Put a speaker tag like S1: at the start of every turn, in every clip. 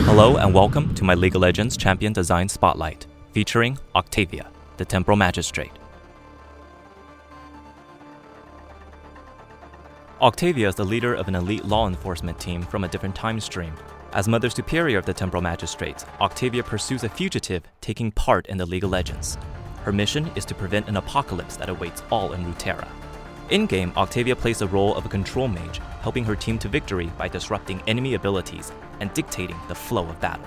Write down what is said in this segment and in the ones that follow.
S1: Hello and welcome to my League of Legends Champion Design Spotlight, featuring Octavia, the Temporal Magistrate. Octavia is the leader of an elite law enforcement team from a different time stream. As Mother Superior of the Temporal Magistrates, Octavia pursues a fugitive taking part in the League of Legends. Her mission is to prevent an apocalypse that awaits all in Runeterra. In-game, Octavia plays the role of a control mage, helping her team to victory by disrupting enemy abilities and dictating the flow of battle.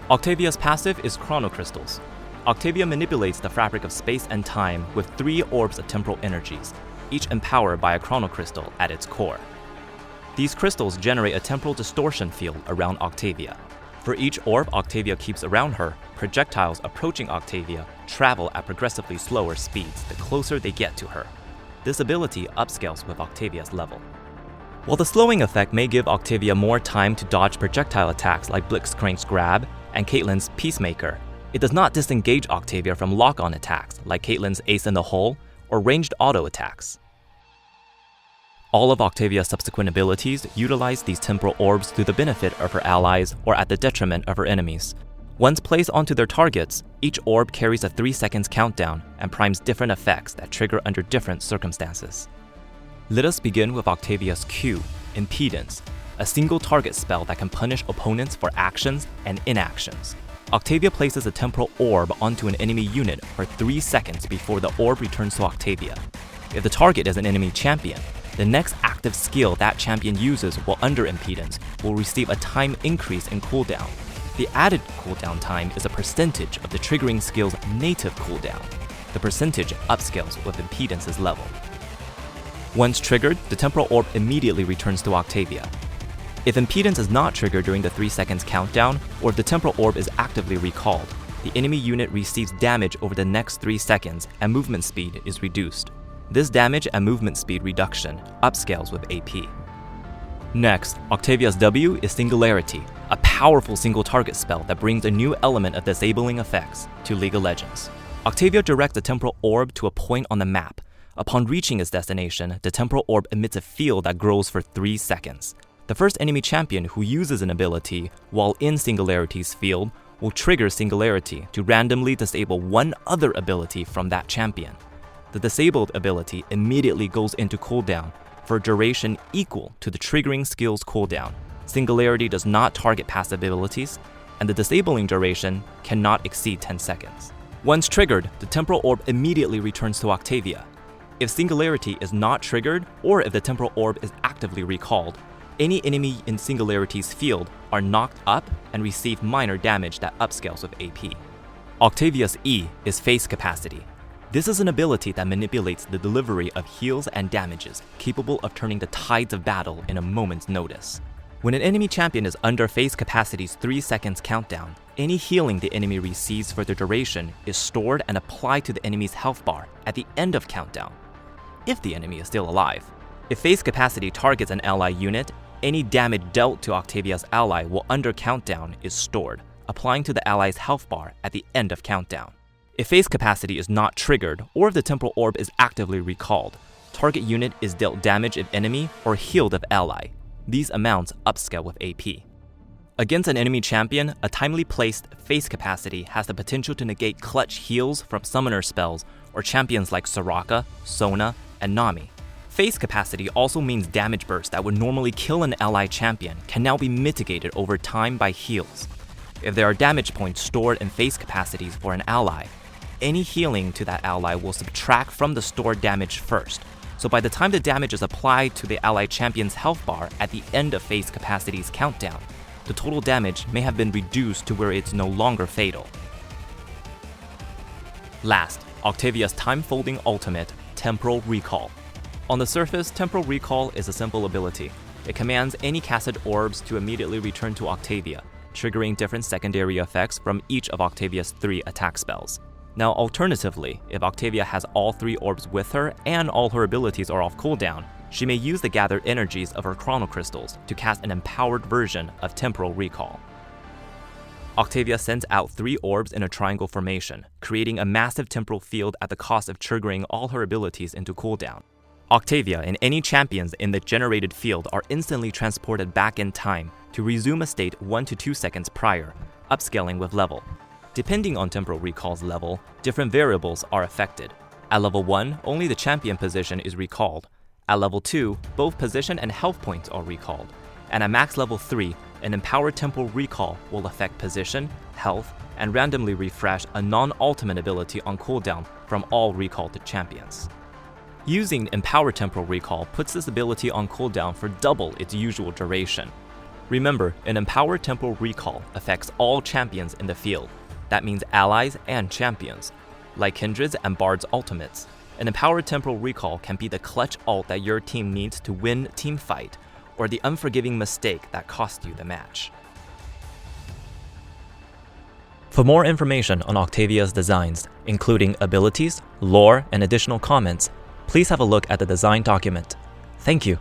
S1: Octavia's passive is Chrono Crystals. Octavia manipulates the fabric of space and time with 3 orbs of temporal energies, each empowered by a Chrono Crystal at its core. These crystals generate a temporal distortion field around Octavia. For each orb Octavia keeps around her, projectiles approaching Octavia travel at progressively slower speeds the closer they get to her. This ability upscales with Octavia's level. While the slowing effect may give Octavia more time to dodge projectile attacks like Blitzcrank's Grab and Caitlyn's Peacemaker, it does not disengage Octavia from lock-on attacks like Caitlyn's Ace in the Hole or ranged auto attacks. All of Octavia's subsequent abilities utilize these temporal orbs to the benefit of her allies or at the detriment of her enemies. Once placed onto their targets, each orb carries a 3 seconds countdown and primes different effects that trigger under different circumstances. Let us begin with Octavia's Q, Impedance, a single target spell that can punish opponents for actions and inactions. Octavia places a temporal orb onto an enemy unit for 3 seconds before the orb returns to Octavia. If the target is an enemy champion, the next active skill that champion uses while under impedance will receive a time increase in cooldown. The added cooldown time is a percentage of the triggering skill's native cooldown. The percentage upscales with impedance's level. Once triggered, the temporal orb immediately returns to Octavia. If impedance is not triggered during the 3 seconds countdown, or if the temporal orb is actively recalled, the enemy unit receives damage over the next 3 seconds and movement speed is reduced. This damage and movement speed reduction upscales with AP. Next, Octavia's W is Singularity, a powerful single target spell that brings a new element of disabling effects to League of Legends. Octavia directs a temporal orb to a point on the map. Upon reaching its destination, the temporal orb emits a field that grows for 3 seconds. The first enemy champion who uses an ability while in Singularity's field will trigger Singularity to randomly disable one other ability from that champion. The disabled ability immediately goes into cooldown for a duration equal to the triggering skill's cooldown. Singularity does not target passive abilities, and the disabling duration cannot exceed 10 seconds. Once triggered, the temporal orb immediately returns to Octavia. If Singularity is not triggered, or if the temporal orb is actively recalled, any enemy in Singularity's field are knocked up and receive minor damage that upscales with AP. Octavia's E is Phase Capacity. This is an ability that manipulates the delivery of heals and damages, capable of turning the tides of battle in a moment's notice. When an enemy champion is under Phase Capacity's 3 seconds countdown, any healing the enemy receives for the duration is stored and applied to the enemy's health bar at the end of countdown, if the enemy is still alive. If Phase Capacity targets an ally unit, any damage dealt to Octavia's ally while under countdown is stored, applying to the ally's health bar at the end of countdown. If Phase Capacity is not triggered, or if the temporal orb is actively recalled, target unit is dealt damage if enemy or healed if ally. These amounts upscale with AP. Against an enemy champion, a timely placed Phase Capacity has the potential to negate clutch heals from summoner spells or champions like Soraka, Sona, and Nami. Phase Capacity also means damage bursts that would normally kill an ally champion can now be mitigated over time by heals. If there are damage points stored in Phase Capacities for an ally, any healing to that ally will subtract from the stored damage first, so by the time the damage is applied to the ally champion's health bar at the end of Phase Capacity's countdown, the total damage may have been reduced to where it's no longer fatal. Last, Octavia's time-folding ultimate, Temporal Recall. On the surface, Temporal Recall is a simple ability. It commands any casted orbs to immediately return to Octavia, triggering different secondary effects from each of Octavia's 3 attack spells. Now, alternatively, if Octavia has all 3 orbs with her and all her abilities are off cooldown, she may use the gathered energies of her Chrono Crystals to cast an empowered version of Temporal Recall. Octavia sends out 3 orbs in a triangle formation, creating a massive temporal field at the cost of triggering all her abilities into cooldown. Octavia and any champions in the generated field are instantly transported back in time to resume a state 1 to 2 seconds prior, upscaling with level. Depending on Temporal Recall's level, different variables are affected. At level 1, only the champion position is recalled. At level 2, both position and health points are recalled. And at max level 3, an empowered Temporal Recall will affect position, health, and randomly refresh a non-ultimate ability on cooldown from all recalled champions. Using Empowered Temporal Recall puts this ability on cooldown for double its usual duration. Remember, an Empowered Temporal Recall affects all champions in the field. That means allies and champions. Like Kindred's and Bard's ultimates, an Empowered Temporal Recall can be the clutch ult that your team needs to win team fight, or the unforgiving mistake that cost you the match. For more information on Octavia's designs, including abilities, lore, and additional comments, please have a look at the design document. Thank you.